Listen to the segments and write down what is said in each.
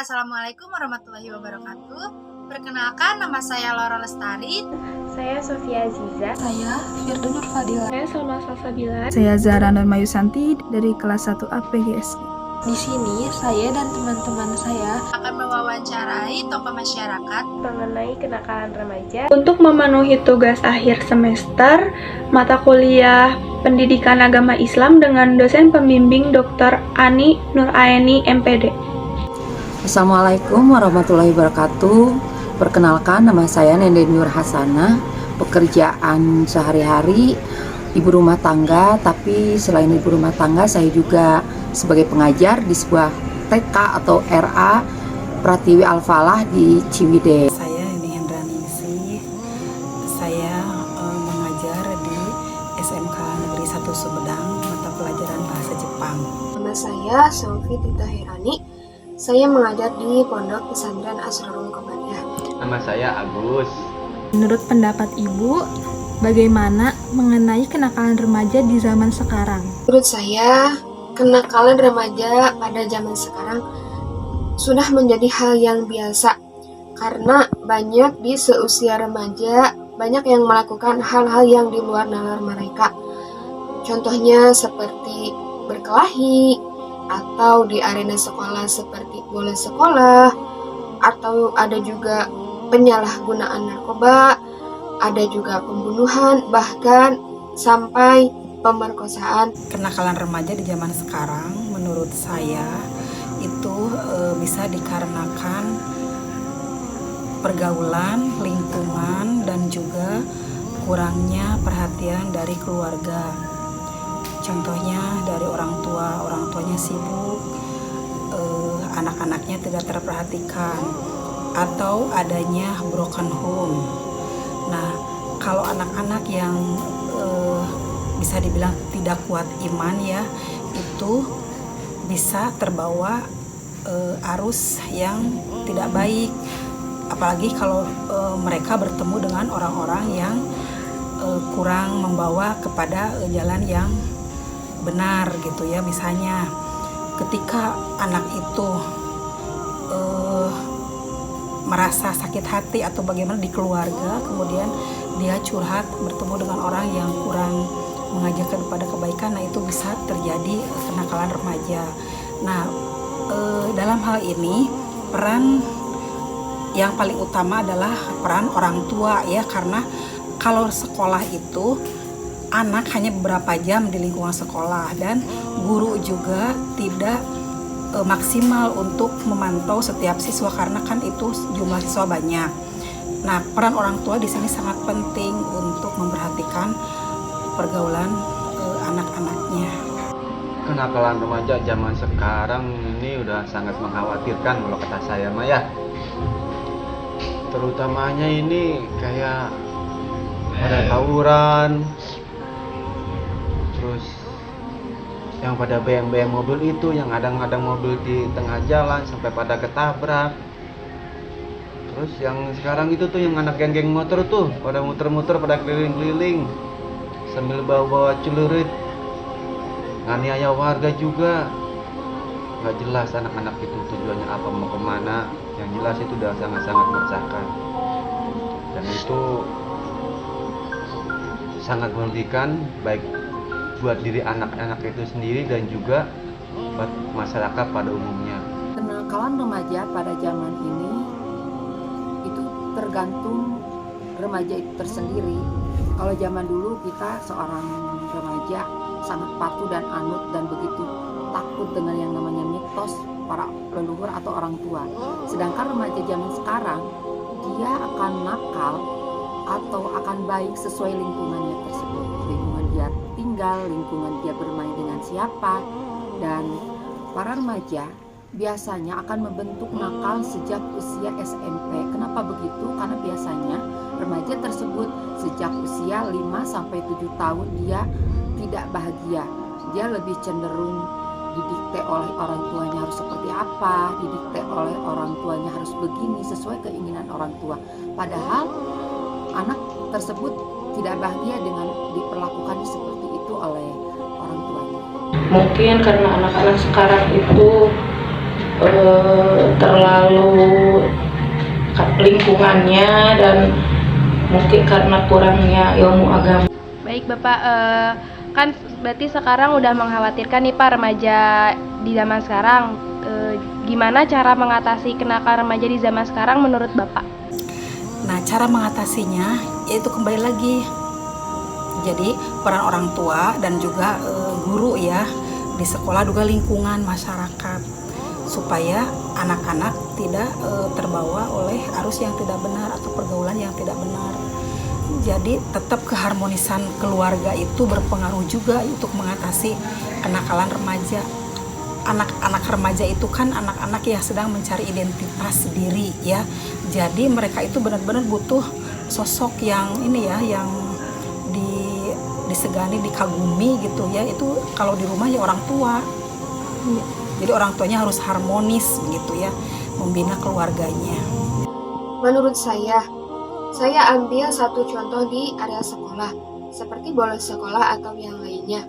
Assalamualaikum warahmatullahi wabarakatuh. Perkenalkan, nama saya Laura Lestari. Saya Sofia Aziza. Saya Firda Nur Fadila. Saya Salma Salsabila. Saya Zahra Nur Mayusanti dari kelas 1A PGSI. Di sini saya dan teman-teman saya akan mewawancarai tokoh masyarakat mengenai kenakalan remaja untuk memenuhi tugas akhir semester mata kuliah Pendidikan Agama Islam dengan dosen pembimbing Dr. Ani Nuraini MPD. Assalamualaikum warahmatullahi wabarakatuh. Perkenalkan, nama saya Nenden Nur Hasanah. Pekerjaan sehari-hari ibu rumah tangga, tapi selain ibu rumah tangga saya juga sebagai pengajar di sebuah TK atau RA Pratiwi Al-Falah di Ciwidey. Saya ini Hendraningsih. Saya mengajar di SMK Negeri 1 Sumedang, mata pelajaran bahasa Jepang. Nama saya Sofi Tita Herani. Saya mengajar di Pondok Pesantren Asrarul Qobariah. Nama saya Agus. Menurut pendapat Ibu, bagaimana mengenai kenakalan remaja di zaman sekarang? Menurut saya, kenakalan remaja pada zaman sekarang sudah menjadi hal yang biasa. Karena banyak di seusia remaja, banyak yang melakukan hal-hal yang di luar nalar mereka. Contohnya seperti berkelahi, atau di arena sekolah seperti bola sekolah, atau ada juga penyalahgunaan narkoba, ada juga pembunuhan, bahkan sampai pemerkosaan. Kenakalan remaja di zaman sekarang menurut saya itu bisa dikarenakan pergaulan, lingkungan, dan juga kurangnya perhatian dari keluarga. Contohnya dari orang tuanya sibuk, anak-anaknya tidak terperhatikan, atau adanya broken home. Nah, kalau anak-anak yang bisa dibilang tidak kuat iman ya, itu bisa terbawa arus yang tidak baik. Apalagi kalau mereka bertemu dengan orang-orang yang kurang membawa kepada jalan yang benar gitu ya. Misalnya ketika anak itu merasa sakit hati atau bagaimana di keluarga, kemudian dia curhat bertemu dengan orang yang kurang mengajarkan kepada kebaikan, nah itu bisa terjadi kenakalan remaja. Nah, dalam hal ini peran yang paling utama adalah peran orang tua ya, karena kalau sekolah itu anak hanya beberapa jam di lingkungan sekolah dan guru juga tidak maksimal untuk memantau setiap siswa karena kan itu jumlah siswa banyak. Nah, peran orang tua di sini sangat penting untuk memperhatikan pergaulan anak-anaknya. Kenakalan remaja zaman sekarang ini udah sangat mengkhawatirkan kalau kata saya mah ya. Terutamanya ini kayak pada tawuran, terus yang pada bayang-bayang mobil itu, yang kadang-kadang mobil di tengah jalan sampai pada ketabrak. Terus yang sekarang itu tuh yang anak geng-geng motor tuh pada muter-muter, pada keliling-keliling sambil bawa-bawa celurit, nganiaya warga juga. Nggak jelas anak-anak itu tujuannya apa, mau kemana. Yang jelas itu udah sangat-sangat meresahkan, dan itu sangat merugikan baik buat diri anak-anak itu sendiri dan juga buat masyarakat pada umumnya. Kenakalan remaja pada zaman ini itu tergantung remaja itu tersendiri. Kalau zaman dulu kita seorang remaja sangat patuh dan anut dan begitu takut dengan yang namanya mitos para leluhur atau orang tua. Sedangkan remaja zaman sekarang dia akan nakal atau akan baik sesuai lingkungannya tersebut. Lingkungan dia tinggal, lingkungan dia bermain dengan siapa, dan para remaja biasanya akan membentuk nakal sejak usia SMP. Kenapa begitu? Karena biasanya remaja tersebut sejak usia 5-7 tahun dia tidak bahagia. Dia lebih cenderung didikte oleh orang tuanya harus seperti apa, didikte oleh orang tuanya harus begini sesuai keinginan orang tua. Padahal anak tersebut tidak bahagia dengan diperlakukan seperti itu oleh orang tuanya. Mungkin karena anak-anak sekarang itu terlalu lingkungannya dan mungkin karena kurangnya ilmu agama. Baik Bapak, kan berarti sekarang udah mengkhawatirkan nih Pak remaja di zaman sekarang. Gimana cara mengatasi kenakalan remaja di zaman sekarang menurut Bapak? Nah, cara mengatasinya yaitu kembali lagi. Jadi peran orang tua dan juga guru ya di sekolah, juga lingkungan masyarakat, supaya anak-anak tidak terbawa oleh arus yang tidak benar atau pergaulan yang tidak benar. Jadi tetap keharmonisan keluarga itu berpengaruh juga untuk mengatasi kenakalan remaja. Anak-anak remaja itu kan anak-anak yang sedang mencari identitas diri ya. Jadi mereka itu benar-benar butuh sosok yang ini ya, yang disegani, dikagumi gitu ya. Itu kalau di rumah ya orang tua. Jadi orang tuanya harus harmonis gitu ya, membina keluarganya. Menurut saya ambil satu contoh di area sekolah, seperti bolos sekolah atau yang lainnya.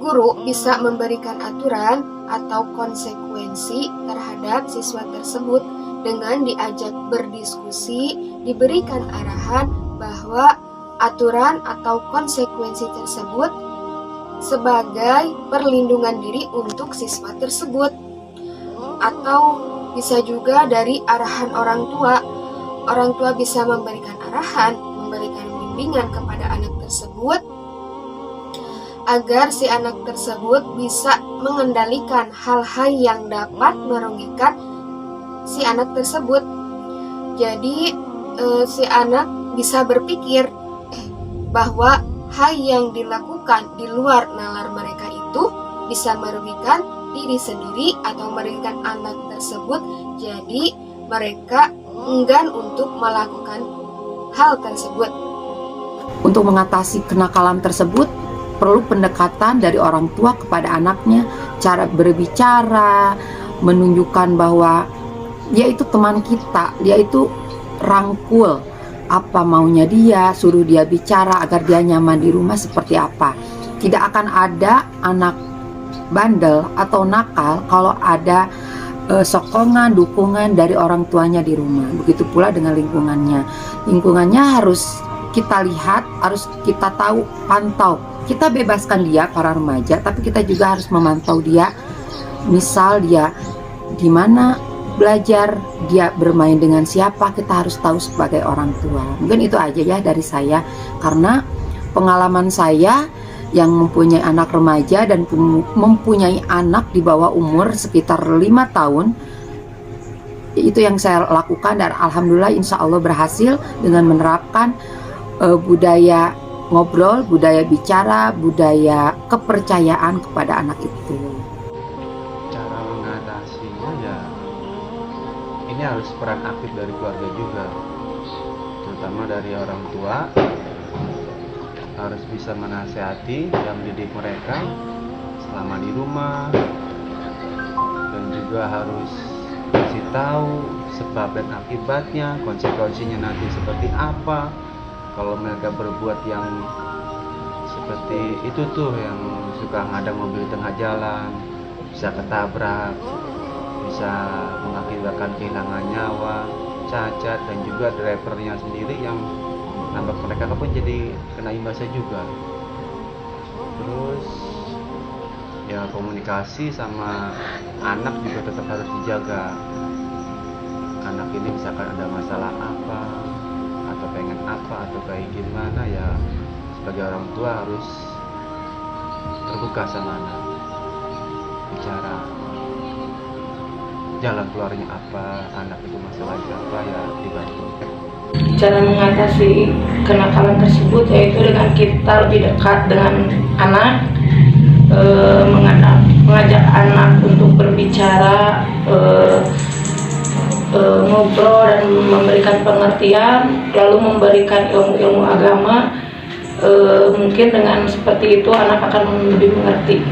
Guru bisa memberikan aturan atau konsekuensi terhadap siswa tersebut dengan diajak berdiskusi, diberikan arahan bahwa aturan atau konsekuensi tersebut sebagai perlindungan diri untuk siswa tersebut. Atau bisa juga dari arahan orang tua. Orang tua bisa memberikan arahan, memberikan bimbingan kepada anak tersebut agar si anak tersebut bisa mengendalikan hal-hal yang dapat merugikan si anak tersebut. Jadi si anak bisa berpikir bahwa hal yang dilakukan di luar nalar mereka itu bisa merugikan diri sendiri atau merugikan anak tersebut. Jadi mereka enggan untuk melakukan hal tersebut. Untuk mengatasi kenakalan tersebut perlu pendekatan dari orang tua kepada anaknya, cara berbicara, menunjukkan bahwa dia itu teman kita, dia itu rangkul apa maunya dia, suruh dia bicara agar dia nyaman di rumah seperti apa. Tidak akan ada anak bandel atau nakal kalau ada sokongan, dukungan dari orang tuanya di rumah. Begitu pula dengan lingkungannya. Lingkungannya harus kita lihat, harus kita tahu, pantau. Kita bebaskan dia, para remaja, tapi kita juga harus memantau dia. Misal dia di mana belajar, dia bermain dengan siapa, kita harus tahu sebagai orang tua. Mungkin itu aja ya dari saya, karena pengalaman saya yang mempunyai anak remaja dan mempunyai anak di bawah umur sekitar 5 tahun, itu yang saya lakukan, dan alhamdulillah insya Allah berhasil dengan menerapkan budaya ngobrol, budaya bicara, budaya kepercayaan kepada anak itu. Cara mengatasinya ya, ini harus peran aktif dari keluarga juga, terutama dari orang tua. Harus bisa menasihati dan mendidik mereka selama di rumah, dan juga harus kasih tahu sebab dan akibatnya, konsekuensinya nanti seperti apa kalau mereka berbuat yang seperti itu tuh, yang suka ngadang mobil di tengah jalan, bisa ketabrak, bisa mengakibatkan kehilangan nyawa, cacat, dan juga drivernya sendiri yang nambah mereka pun jadi kena imbasnya juga. Terus ya komunikasi sama anak juga tetap harus dijaga. Anak ini misalkan ada masalah apa, atau pengen apa, atau kayak gimana, ya sebagai orang tua harus terbuka sama anak, bicara jalan keluarnya apa, anak itu masalahnya apa, ya dibantu. Cara mengatasi kenakalan tersebut yaitu dengan kita lebih dekat dengan anak, mengajak anak untuk berbicara, ngobrol dan memberikan pengertian, lalu memberikan ilmu-ilmu agama. Mungkin dengan seperti itu anak akan lebih mengerti.